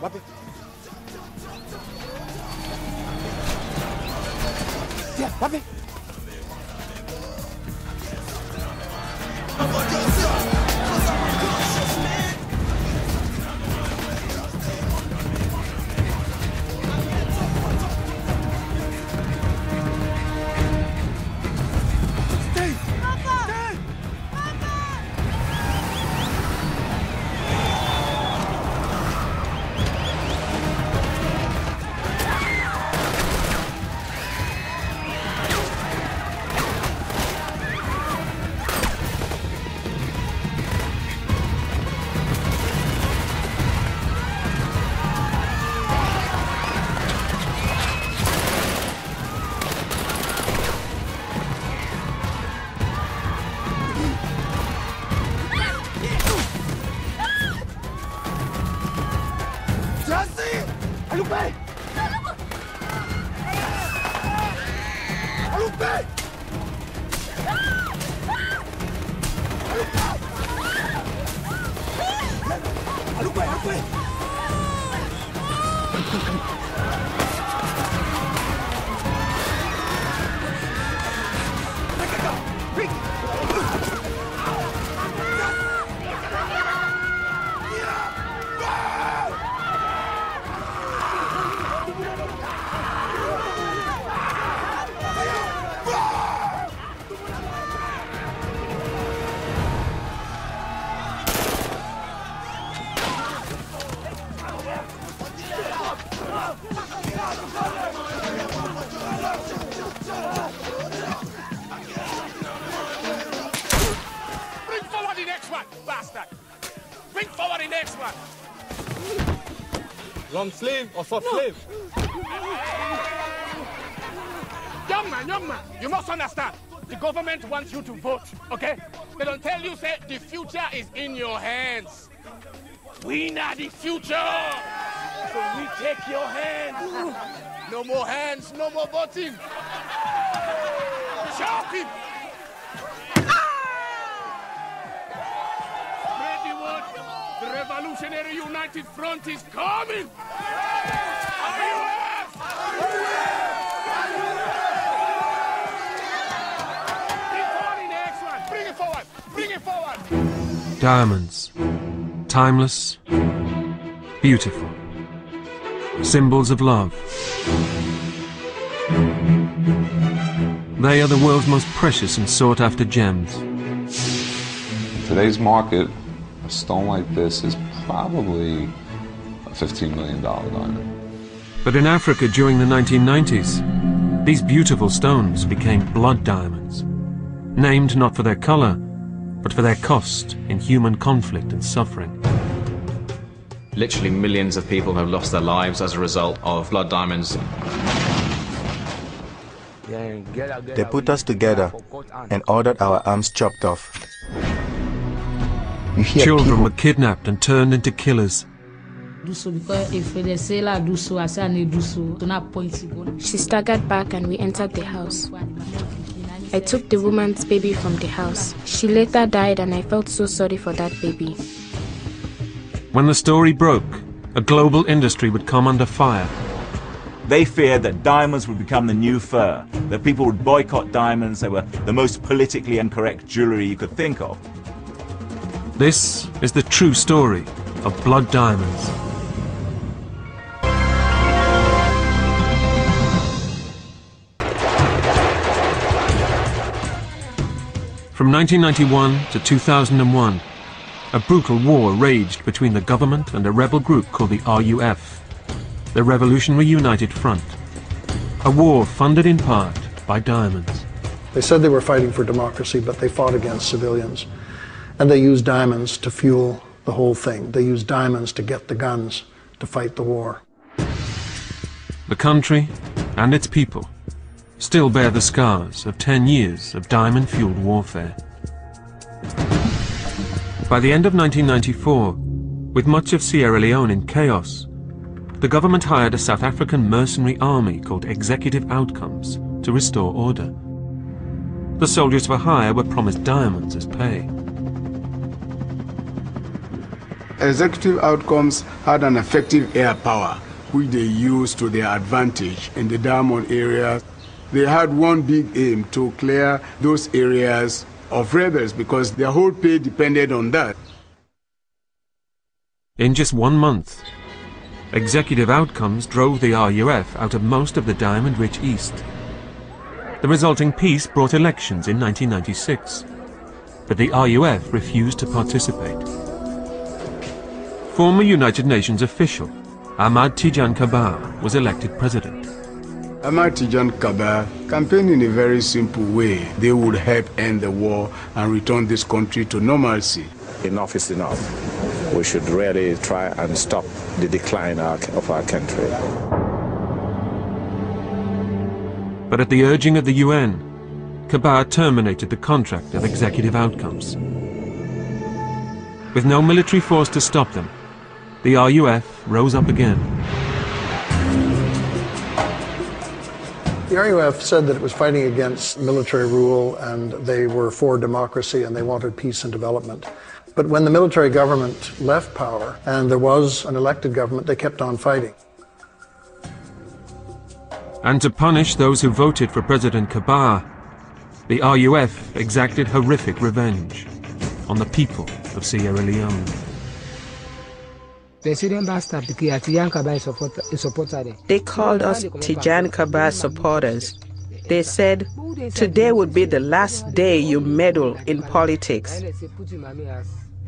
Wapi? Siap, wapi? Long sleeve or short sleeve? Young man, you must understand. The government wants you to vote, okay? They don't tell you, say, the future is in your hands. We are the future. So we take your hands. No more hands, no more voting. Shouting. Spread the word. The Revolutionary United Front is coming. Bring it forward. Bring it forward. Diamonds. Timeless. Beautiful. Symbols of love. They are the world's most precious and sought-after gems. In today's market, a stone like this is probably a $15 million diamond. But in Africa during the 1990s, these beautiful stones became blood diamonds, named not for their color, but for their cost in human conflict and suffering. Literally millions of people have lost their lives as a result of blood diamonds. They put us together and ordered our arms chopped off. Children were kidnapped and turned into killers. She staggered back and we entered the house. I took the woman's baby from the house. She later died and I felt so sorry for that baby. When the story broke, a global industry would come under fire. They feared that diamonds would become the new fur, that people would boycott diamonds. They were the most politically incorrect jewelry you could think of. This is the true story of blood diamonds. From 1991 to 2001, a brutal war raged between the government and a rebel group called the RUF, the Revolutionary United Front. A war funded in part by diamonds. They said they were fighting for democracy, but they fought against civilians. And they used diamonds to fuel the whole thing. They used diamonds to get the guns to fight the war. The country and its people still bear the scars of 10 years of diamond-fueled warfare. By the end of 1994, with much of Sierra Leone in chaos, the government hired a South African mercenary army called Executive Outcomes to restore order. The soldiers for hire were promised diamonds as pay. Executive Outcomes had an effective air power, which they used to their advantage in the diamond area. They had one big aim to clear those areas of rebels because their whole pay depended on that. In just 1 month, Executive Outcomes drove the RUF out of most of the diamond-rich East. The resulting peace brought elections in 1996, but the RUF refused to participate. Former United Nations official Ahmad Tijan Kabar was elected president. Ahmad Tijan Kabar campaigned in a very simple way. They would help end the war and return this country to normalcy. Enough is enough. We should really try and stop the decline of our country. But at the urging of the UN, Kabar terminated the contract of Executive Outcomes. With no military force to stop them, the RUF rose up again. The RUF said that it was fighting against military rule and they were for democracy and they wanted peace and development. But when the military government left power and there was an elected government, they kept on fighting. And to punish those who voted for President Kabar, the RUF exacted horrific revenge on the people of Sierra Leone. They called us Tijan Kabar supporters. They said, today would be the last day you meddle in politics.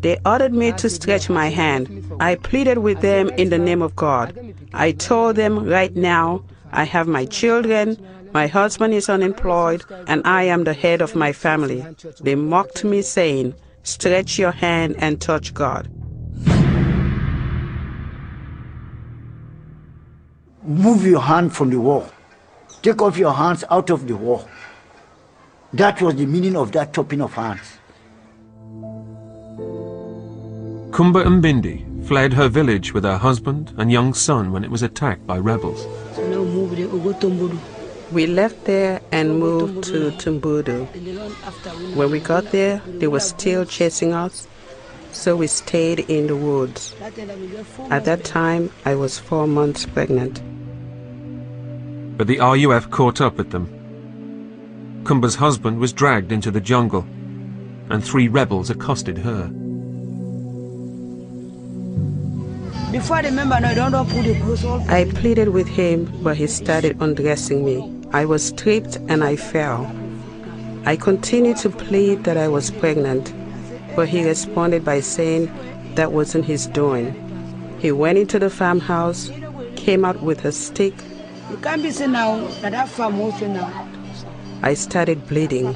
They ordered me to stretch my hand. I pleaded with them in the name of God. I told them right now, I have my children, my husband is unemployed, and I am the head of my family. They mocked me saying, stretch your hand and touch God. Move your hand from the war. Take off your hands out of the war. That was the meaning of that chopping of hands. Kumba Mbindi fled her village with her husband and young son when it was attacked by rebels. We left there and moved to Tumbudu. When we got there, they were still chasing us, so we stayed in the woods. At that time, I was 4 months pregnant. But the RUF caught up with them. Kumba's husband was dragged into the jungle, and 3 rebels accosted her. I pleaded with him, but he started undressing me. I was stripped and I fell. I continued to plead that I was pregnant, but he responded by saying that wasn't his doing. He went into the farmhouse, came out with a stick. I started bleeding.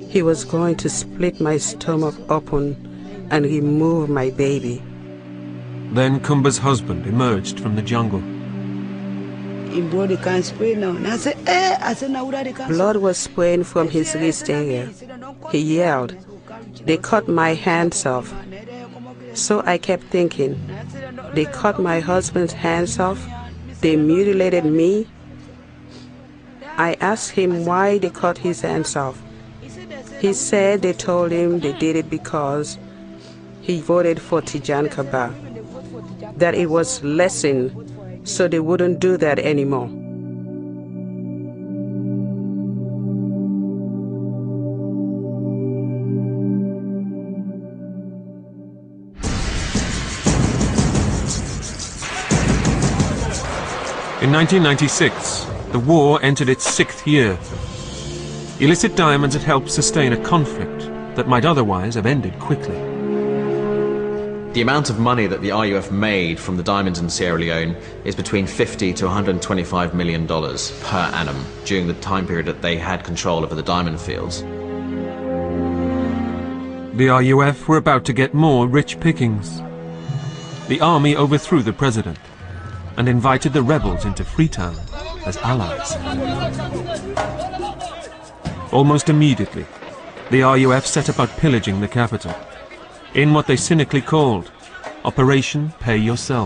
He was going to split my stomach open and remove my baby. Then Kumba's husband emerged from the jungle. Blood was spraying from his wrist area. He yelled. They cut my hands off. So I kept thinking, they cut my husband's hands off, they mutilated me. I asked him why they cut his hands off. He said they told him they did it because he voted for Tijan Kabar, that it was lesson, so they wouldn't do that anymore. In 1996, the war entered its 6th year. Illicit diamonds had helped sustain a conflict that might otherwise have ended quickly. The amount of money that the RUF made from the diamonds in Sierra Leone is between $50 to $125 million per annum during the time period that they had control over the diamond fields. The RUF were about to get more rich pickings. The army overthrew the president and invited the rebels into Freetown as allies. Almost immediately, the RUF set about pillaging the capital in what they cynically called Operation Pay Yourself.